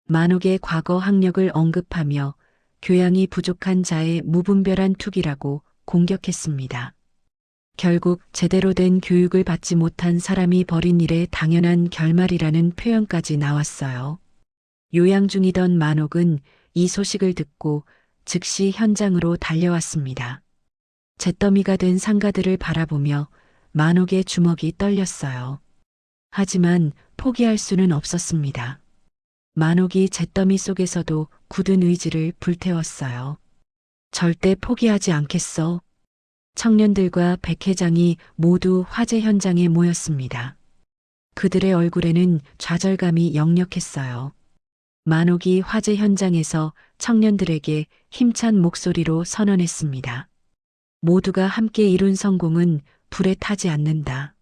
만옥의 과거 학력을 언급하며 교양이 부족한 자의 무분별한 투기라고 공격했습니다. 결국 제대로 된 교육을 받지 못한 사람이 벌인 일의 당연한 결말이라는 표현까지 나왔어요. 요양 중이던 만옥은 이 소식을 듣고 즉시 현장으로 달려왔습니다. 잿더미가 된 상가들을 바라보며 만옥의 주먹이 떨렸어요. 하지만 포기할 수는 없었습니다. 만옥이 잿더미 속에서도 굳은 의지를 불태웠어요. 절대 포기하지 않겠어. 청년들과 백 회장이 모두 화재 현장에 모였습니다. 그들의 얼굴에는 좌절감이 역력했어요. 만옥이 화재 현장에서 청년들에게 힘찬 목소리로 선언했습니다. 모두가 함께 이룬 성공은 불에 타지 않는다.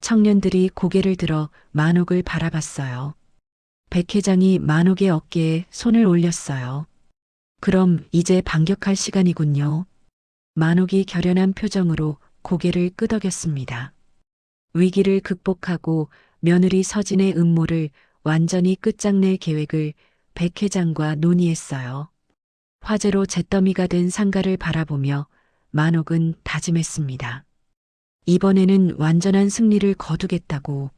청년들이 고개를 들어 만옥을 바라봤어요. 백 회장이 만옥의 어깨에 손을 올렸어요. 그럼 이제 반격할 시간이군요. 만옥이 결연한 표정으로 고개를 끄덕였습니다. 위기를 극복하고 며느리 서진의 음모를 완전히 끝장낼 계획을 백 회장과 논의했어요. 화재로 잿더미가 된 상가를 바라보며 만옥은 다짐했습니다. 이번에는 완전한 승리를 거두겠다고,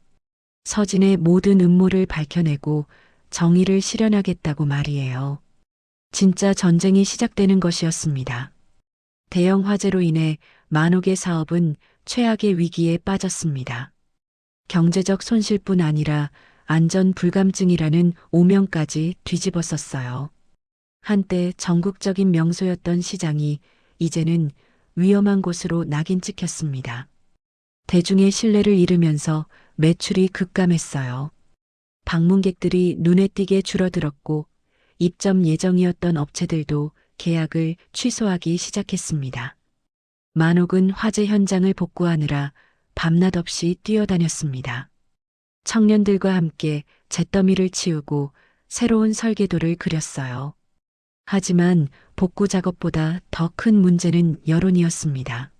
서진의 모든 음모를 밝혀내고 정의를 실현하겠다고 말이에요. 진짜 전쟁이 시작되는 것이었습니다. 대형 화재로 인해 만옥의 사업은 최악의 위기에 빠졌습니다. 경제적 손실뿐 아니라 안전 불감증이라는 오명까지 뒤집었었어요. 한때 전국적인 명소였던 시장이 이제는 위험한 곳으로 낙인 찍혔습니다. 대중의 신뢰를 잃으면서 매출이 급감했어요. 방문객들이 눈에 띄게 줄어들었고 입점 예정이었던 업체들도 계약을 취소하기 시작했습니다. 만옥은 화재 현장을 복구하느라 밤낮 없이 뛰어다녔습니다. 청년들과 함께 잿더미를 치우고 새로운 설계도를 그렸어요. 하지만 복구 작업보다 더 큰 문제는 여론이었습니다.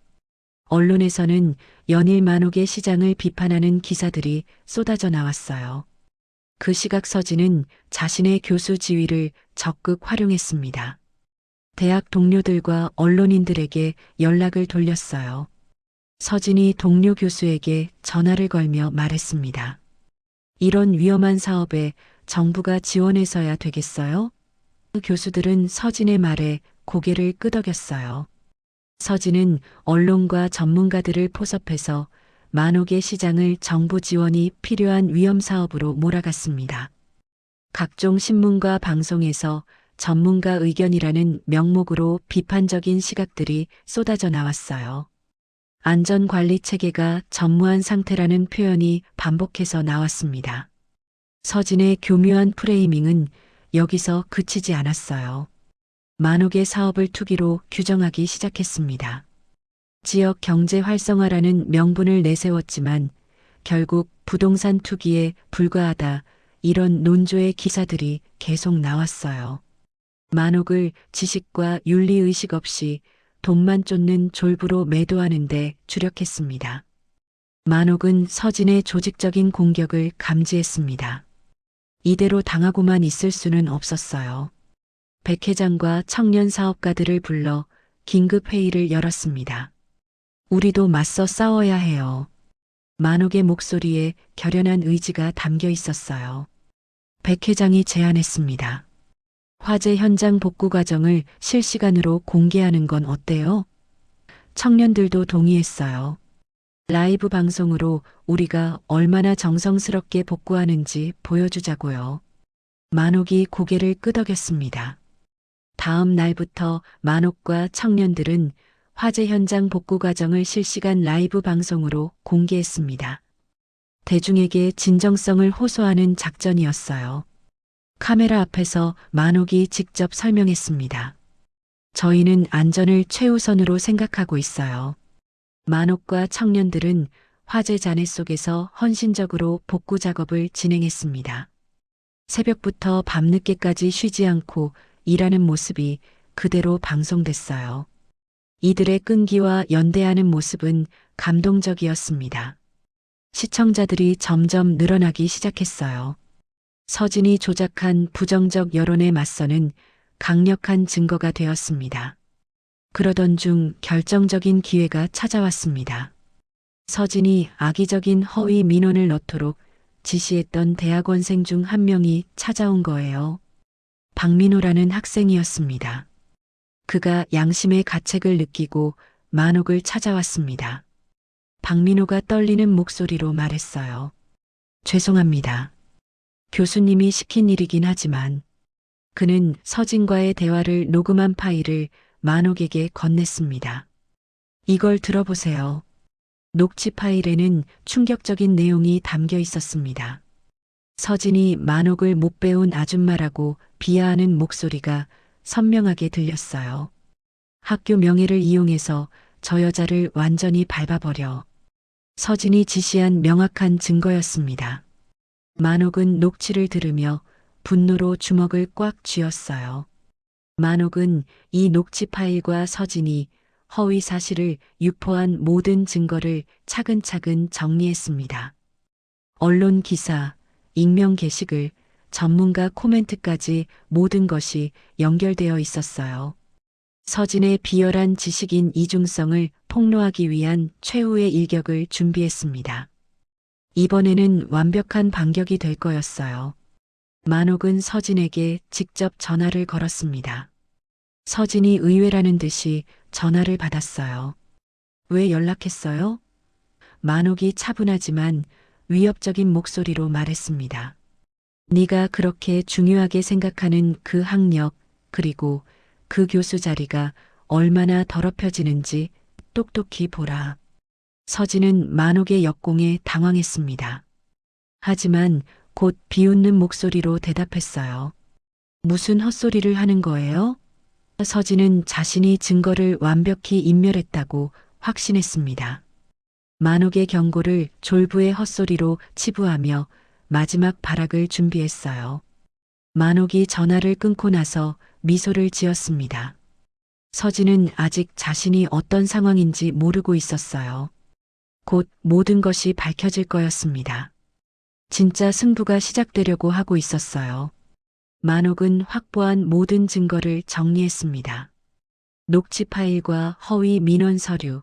언론에서는 연일 만옥의 시장을 비판하는 기사들이 쏟아져 나왔어요. 그 시각 서진은 자신의 교수 지위를 적극 활용했습니다. 대학 동료들과 언론인들에게 연락을 돌렸어요. 서진이 동료 교수에게 전화를 걸며 말했습니다. 이런 위험한 사업에 정부가 지원해서야 되겠어요? 그 교수들은 서진의 말에 고개를 끄덕였어요. 서진은 언론과 전문가들을 포섭해서 만옥의 시장을 정부 지원이 필요한 위험 사업으로 몰아갔습니다. 각종 신문과 방송에서 전문가 의견이라는 명목으로 비판적인 시각들이 쏟아져 나왔어요. 안전관리 체계가 전무한 상태라는 표현이 반복해서 나왔습니다. 서진의 교묘한 프레이밍은 여기서 그치지 않았어요. 만옥의 사업을 투기로 규정하기 시작했습니다. 지역 경제 활성화라는 명분을 내세웠지만 결국 부동산 투기에 불과하다, 이런 논조의 기사들이 계속 나왔어요. 만옥을 지식과 윤리의식 없이 돈만 쫓는 졸부로 매도하는데 주력했습니다. 만옥은 서진의 조직적인 공격을 감지했습니다. 이대로 당하고만 있을 수는 없었어요. 백 회장과 청년 사업가들을 불러 긴급 회의를 열었습니다. 우리도 맞서 싸워야 해요. 만옥의 목소리에 결연한 의지가 담겨 있었어요. 백 회장이 제안했습니다. 화재 현장 복구 과정을 실시간으로 공개하는 건 어때요? 청년들도 동의했어요. 라이브 방송으로 우리가 얼마나 정성스럽게 복구하는지 보여주자고요. 만옥이 고개를 끄덕였습니다. 다음 날부터 만옥과 청년들은 화재 현장 복구 과정을 실시간 라이브 방송으로 공개했습니다. 대중에게 진정성을 호소하는 작전이었어요. 카메라 앞에서 만옥이 직접 설명했습니다. 저희는 안전을 최우선으로 생각하고 있어요. 만옥과 청년들은 화재 잔해 속에서 헌신적으로 복구 작업을 진행했습니다. 새벽부터 밤늦게까지 쉬지 않고 일하는 모습이 그대로 방송됐어요. 이들의 끈기와 연대하는 모습은 감동적이었습니다. 시청자들이 점점 늘어나기 시작했어요. 서진이 조작한 부정적 여론에 맞서는 강력한 증거가 되었습니다. 그러던 중 결정적인 기회가 찾아왔습니다. 서진이 악의적인 허위 민원을 넣도록 지시했던 대학원생 중 한 명이 찾아온 거예요. 박민호라는 학생이었습니다. 그가 양심의 가책을 느끼고 만옥을 찾아왔습니다. 박민호가 떨리는 목소리로 말했어요. 죄송합니다. 교수님이 시킨 일이긴 하지만. 그는 서진과의 대화를 녹음한 파일을 만옥에게 건넸습니다. 이걸 들어보세요. 녹취 파일에는 충격적인 내용이 담겨 있었습니다. 서진이 만옥을 못 배운 아줌마라고 비하하는 목소리가 선명하게 들렸어요. 학교 명예를 이용해서 저 여자를 완전히 밟아버려. 서진이 지시한 명확한 증거였습니다. 만옥은 녹취를 들으며 분노로 주먹을 꽉 쥐었어요. 만옥은 이 녹취 파일과 서진이 허위 사실을 유포한 모든 증거를 차근차근 정리했습니다. 언론 기사, 익명 게시글, 전문가 코멘트까지 모든 것이 연결되어 있었어요. 서진의 비열한 지식인 이중성을 폭로하기 위한 최후의 일격을 준비했습니다. 이번에는 완벽한 반격이 될 거였어요. 만옥은 서진에게 직접 전화를 걸었습니다. 서진이 의외라는 듯이 전화를 받았어요. 왜 연락했어요? 만옥이 차분하지만 위협적인 목소리로 말했습니다. 네가 그렇게 중요하게 생각하는 그 학력, 그리고 그 교수 자리가 얼마나 더럽혀지는지 똑똑히 보라. 서진은 만옥의 역공에 당황했습니다. 하지만 곧 비웃는 목소리로 대답했어요. 무슨 헛소리를 하는 거예요? 서진은 자신이 증거를 완벽히 인멸했다고 확신했습니다. 만옥의 경고를 졸부의 헛소리로 치부하며 마지막 발악을 준비했어요. 만옥이 전화를 끊고 나서 미소를 지었습니다. 서진은 아직 자신이 어떤 상황인지 모르고 있었어요. 곧 모든 것이 밝혀질 거였습니다. 진짜 승부가 시작되려고 하고 있었어요. 만옥은 확보한 모든 증거를 정리했습니다. 녹취 파일과 허위 민원 서류,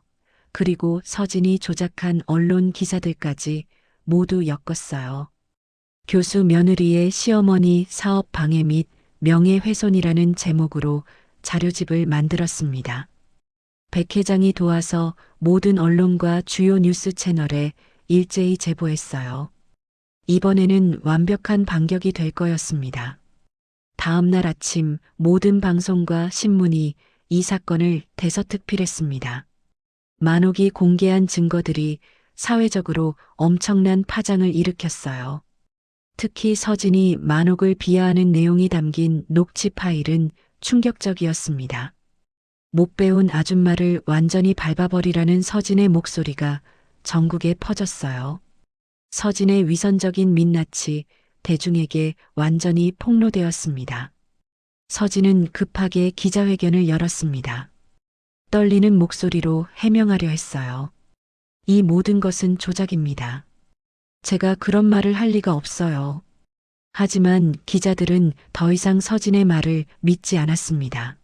그리고 서진이 조작한 언론 기사들까지 모두 엮었어요. 교수 며느리의 시어머니 사업 방해 및 명예훼손이라는 제목으로 자료집을 만들었습니다. 백 회장이 도와서 모든 언론과 주요 뉴스 채널에 일제히 제보했어요. 이번에는 완벽한 반격이 될 거였습니다. 다음 날 아침 모든 방송과 신문이 이 사건을 대서특필했습니다. 만옥이 공개한 증거들이 사회적으로 엄청난 파장을 일으켰어요. 특히 서진이 만옥을 비하하는 내용이 담긴 녹취 파일은 충격적이었습니다. 못 배운 아줌마를 완전히 밟아버리라는 서진의 목소리가 전국에 퍼졌어요. 서진의 위선적인 민낯이 대중에게 완전히 폭로되었습니다. 서진은 급하게 기자회견을 열었습니다. 떨리는 목소리로 해명하려 했어요. 이 모든 것은 조작입니다. 제가 그런 말을 할 리가 없어요. 하지만 기자들은 더 이상 서진의 말을 믿지 않았습니다.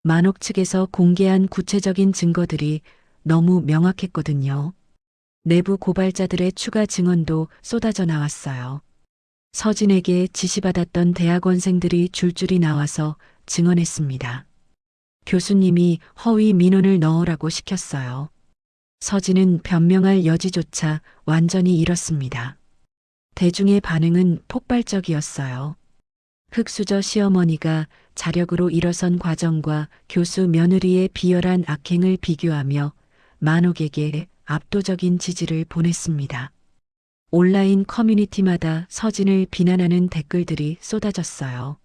만옥 측에서 공개한 구체적인 증거들이 너무 명확했거든요. 내부 고발자들의 추가 증언도 쏟아져 나왔어요. 서진에게 지시받았던 대학원생들이 줄줄이 나와서 증언했습니다. 교수님이 허위 민원을 넣으라고 시켰어요. 서진은 변명할 여지조차 완전히 잃었습니다. 대중의 반응은 폭발적이었어요. 흑수저 시어머니가 자력으로 일어선 과정과 교수 며느리의 비열한 악행을 비교하며 만옥에게 압도적인 지지를 보냈습니다. 온라인 커뮤니티마다 서진을 비난하는 댓글들이 쏟아졌어요.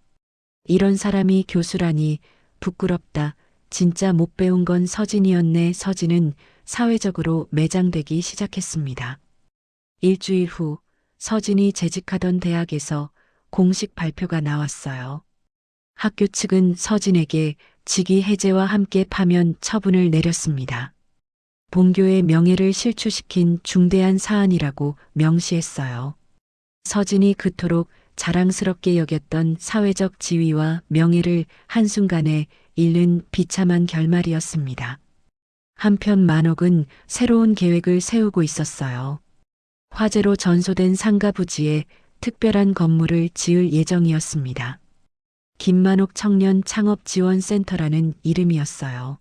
이런 사람이 교수라니 부끄럽다. 진짜 못 배운 건 서진이었네. 서진은 사회적으로 매장되기 시작했습니다. 일주일 후 서진이 재직하던 대학에서 공식 발표가 나왔어요. 학교 측은 서진에게 직위 해제와 함께 파면 처분을 내렸습니다. 본교의 명예를 실추시킨 중대한 사안이라고 명시했어요. 서진이 그토록 자랑스럽게 여겼던 사회적 지위와 명예를 한순간에 잃는 비참한 결말이었습니다. 한편 만옥은 새로운 계획을 세우고 있었어요. 화재로 전소된 상가 부지에 특별한 건물을 지을 예정이었습니다. 김만옥 청년 창업지원센터라는 이름이었어요.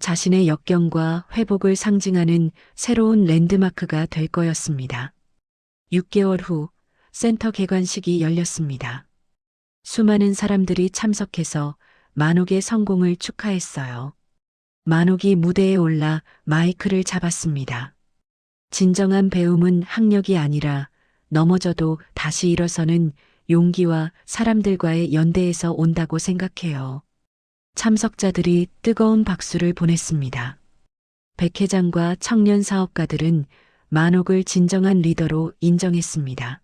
자신의 역경과 회복을 상징하는 새로운 랜드마크가 될 거였습니다. 6개월 후 센터 개관식이 열렸습니다. 수많은 사람들이 참석해서 만옥의 성공을 축하했어요. 만옥이 무대에 올라 마이크를 잡았습니다. 진정한 배움은 학력이 아니라 넘어져도 다시 일어서는 용기와 사람들과의 연대에서 온다고 생각해요. 참석자들이 뜨거운 박수를 보냈습니다. 백 회장과 청년 사업가들은 만옥을 진정한 리더로 인정했습니다.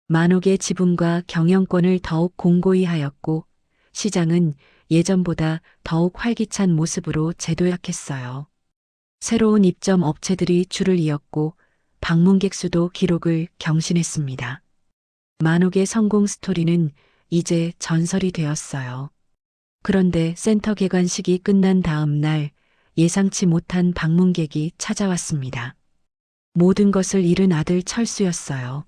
만옥의 지분과 경영권을 더욱 공고히 하였고 시장은 예전보다 더욱 활기찬 모습으로 재도약했어요. 새로운 입점 업체들이 줄을 이었고 방문객 수도 기록을 경신했습니다. 만옥의 성공 스토리는 이제 전설이 되었어요. 그런데 센터 개관식이 끝난 다음 날 예상치 못한 방문객이 찾아왔습니다. 모든 것을 잃은 아들 철수였어요.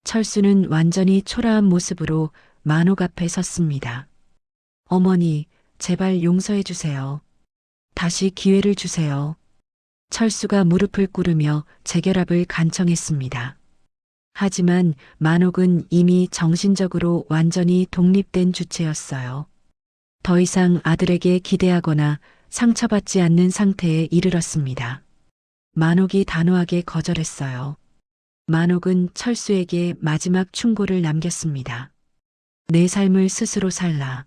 철수는 완전히 초라한 모습으로 만옥 앞에 섰습니다. 어머니, 제발 용서해 주세요. 다시 기회를 주세요. 철수가 무릎을 꿇으며 재결합을 간청했습니다. 하지만 만옥은 이미 정신적으로 완전히 독립된 주체였어요. 더 이상 아들에게 기대하거나 상처받지 않는 상태에 이르렀습니다. 만옥이 단호하게 거절했어요. 만옥은 철수에게 마지막 충고를 남겼습니다. 내 삶을 스스로 살라.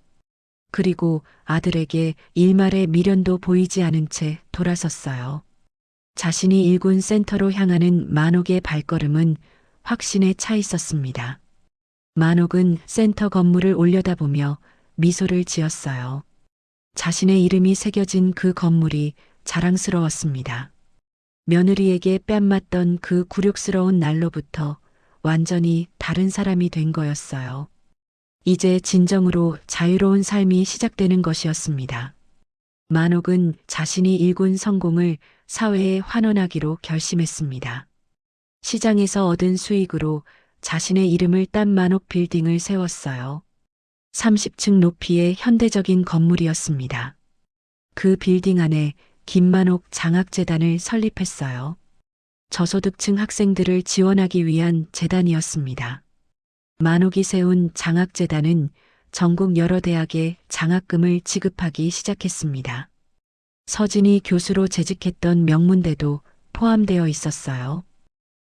그리고 아들에게 일말의 미련도 보이지 않은 채 돌아섰어요. 자신이 일군 센터로 향하는 만옥의 발걸음은 확신에 차 있었습니다. 만옥은 센터 건물을 올려다보며 미소를 지었어요. 자신의 이름이 새겨진 그 건물이 자랑스러웠습니다. 며느리에게 뺨맞던 그 굴욕스러운 날로부터 완전히 다른 사람이 된 거였어요. 이제 진정으로 자유로운 삶이 시작되는 것이었습니다. 만옥은 자신이 일군 성공을 사회에 환원하기로 결심했습니다. 시장에서 얻은 수익으로 자신의 이름을 딴 만옥 빌딩을 세웠어요. 30층 높이의 현대적인 건물이었습니다. 그 빌딩 안에 김만옥 장학재단을 설립했어요. 저소득층 학생들을 지원하기 위한 재단이었습니다. 만옥이 세운 장학재단은 전국 여러 대학에 장학금을 지급하기 시작했습니다. 서진이 교수로 재직했던 명문대도 포함되어 있었어요.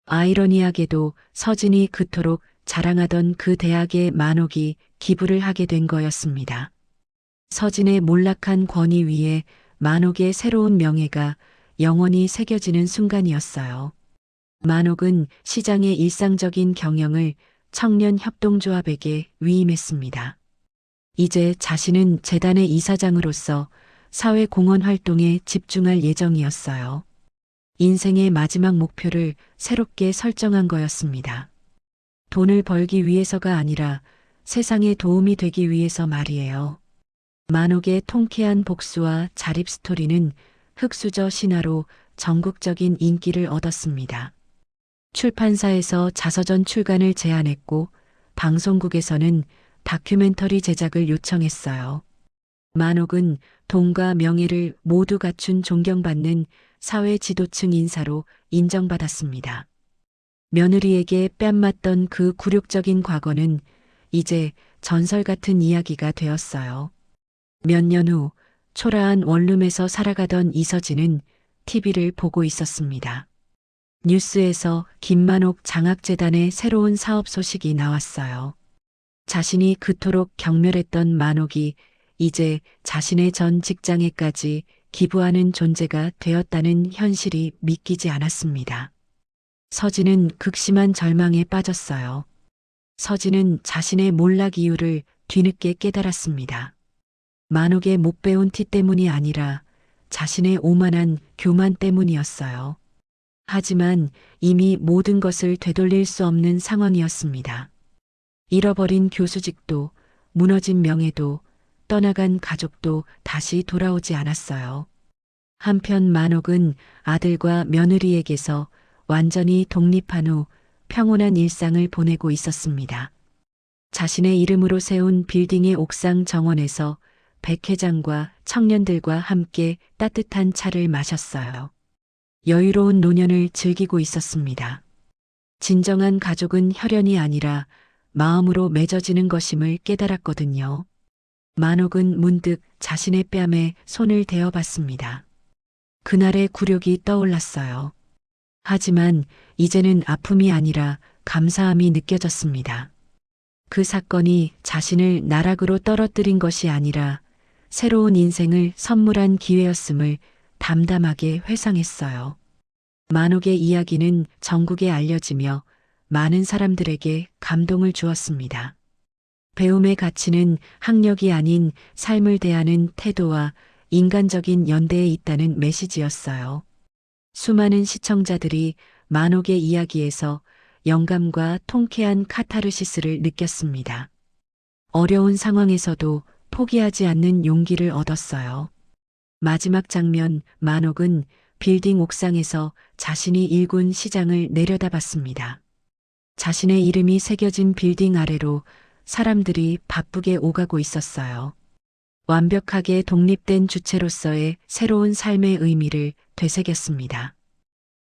아이러니하게도 서진이 그토록 자랑하던 그 대학에 만옥이 기부를 하게 된 거였습니다. 서진의 몰락한 권위 위에 만옥의 새로운 명예가 영원히 새겨지는 순간이었어요. 만옥은 시장의 일상적인 경영을 청년 협동조합에게 위임했습니다. 이제 자신은 재단의 이사장으로서 사회공헌 활동에 집중할 예정이었어요. 인생의 마지막 목표를 새롭게 설정한 거였습니다. 돈을 벌기 위해서가 아니라 세상에 도움이 되기 위해서 말이에요. 만옥의 통쾌한 복수와 자립 스토리는 흑수저 신화로 전국적인 인기를 얻었습니다. 출판사에서 자서전 출간을 제안했고 방송국에서는 다큐멘터리 제작을 요청했어요. 만옥은 돈과 명예를 모두 갖춘 존경받는 사회 지도층 인사로 인정받았습니다. 며느리에게 뺨맞던 그 굴욕적인 과거는 이제 전설 같은 이야기가 되었어요. 몇 년 후 초라한 원룸에서 살아가던 이서진은 TV를 보고 있었습니다. 뉴스에서 김만옥 장학재단의 새로운 사업 소식이 나왔어요. 자신이 그토록 경멸했던 만옥이 이제 자신의 전 직장에까지 기부하는 존재가 되었다는 현실이 믿기지 않았습니다. 서진은 극심한 절망에 빠졌어요. 서진은 자신의 몰락 이유를 뒤늦게 깨달았습니다. 만옥의 못 배운 티 때문이 아니라 자신의 오만한 교만 때문이었어요. 하지만 이미 모든 것을 되돌릴 수 없는 상황이었습니다. 잃어버린 교수직도, 무너진 명예도, 떠나간 가족도 다시 돌아오지 않았어요. 한편 만옥은 아들과 며느리에게서 완전히 독립한 후 평온한 일상을 보내고 있었습니다. 자신의 이름으로 세운 빌딩의 옥상 정원에서 백 회장과 청년들과 함께 따뜻한 차를 마셨어요. 여유로운 노년을 즐기고 있었습니다. 진정한 가족은 혈연이 아니라 마음으로 맺어지는 것임을 깨달았거든요. 만옥은 문득 자신의 뺨에 손을 대어봤습니다. 그날의 굴욕이 떠올랐어요. 하지만 이제는 아픔이 아니라 감사함이 느껴졌습니다. 그 사건이 자신을 나락으로 떨어뜨린 것이 아니라 새로운 인생을 선물한 기회였음을 담담하게 회상했어요. 만옥의 이야기는 전국에 알려지며 많은 사람들에게 감동을 주었습니다. 배움의 가치는 학력이 아닌 삶을 대하는 태도와 인간적인 연대에 있다는 메시지였어요. 수많은 시청자들이 만옥의 이야기에서 영감과 통쾌한 카타르시스를 느꼈습니다. 어려운 상황에서도 포기하지 않는 용기를 얻었어요. 마지막 장면, 만옥은 빌딩 옥상에서 자신이 일군 시장을 내려다봤습니다. 자신의 이름이 새겨진 빌딩 아래로 사람들이 바쁘게 오가고 있었어요. 완벽하게 독립된 주체로서의 새로운 삶의 의미를 되새겼습니다.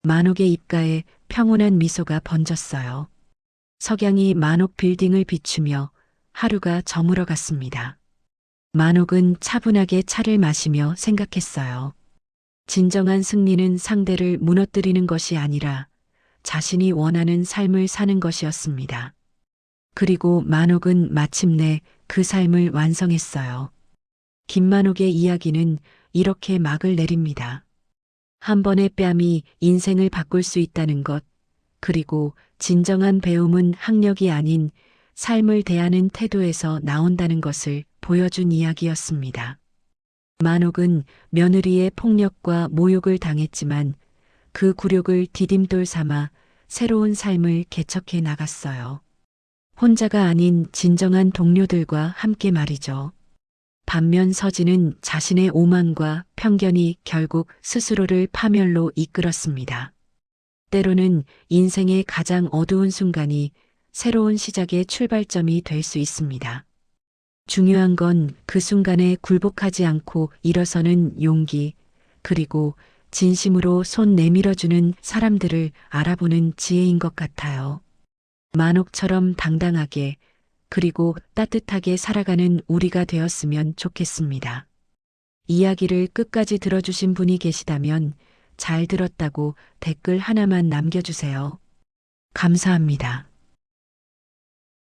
만옥의 입가에 평온한 미소가 번졌어요. 석양이 만옥 빌딩을 비추며 하루가 저물어 갔습니다. 만옥은 차분하게 차를 마시며 생각했어요. 진정한 승리는 상대를 무너뜨리는 것이 아니라 자신이 원하는 삶을 사는 것이었습니다. 그리고 만옥은 마침내 그 삶을 완성했어요. 김만옥의 이야기는 이렇게 막을 내립니다. 한 번의 뺨이 인생을 바꿀 수 있다는 것, 그리고 진정한 배움은 학력이 아닌 삶을 대하는 태도에서 나온다는 것을 보여준 이야기였습니다. 만옥은 며느리의 폭력과 모욕을 당했지만 그 굴욕을 디딤돌 삼아 새로운 삶을 개척해 나갔어요. 혼자가 아닌 진정한 동료들과 함께 말이죠. 반면 서진은 자신의 오만과 편견이 결국 스스로를 파멸로 이끌었습니다. 때로는 인생의 가장 어두운 순간이 새로운 시작의 출발점이 될 수 있습니다. 중요한 건 그 순간에 굴복하지 않고 일어서는 용기, 그리고 진심으로 손 내밀어주는 사람들을 알아보는 지혜인 것 같아요. 만옥처럼 당당하게, 그리고 따뜻하게 살아가는 우리가 되었으면 좋겠습니다. 이야기를 끝까지 들어주신 분이 계시다면 잘 들었다고 댓글 하나만 남겨주세요. 감사합니다.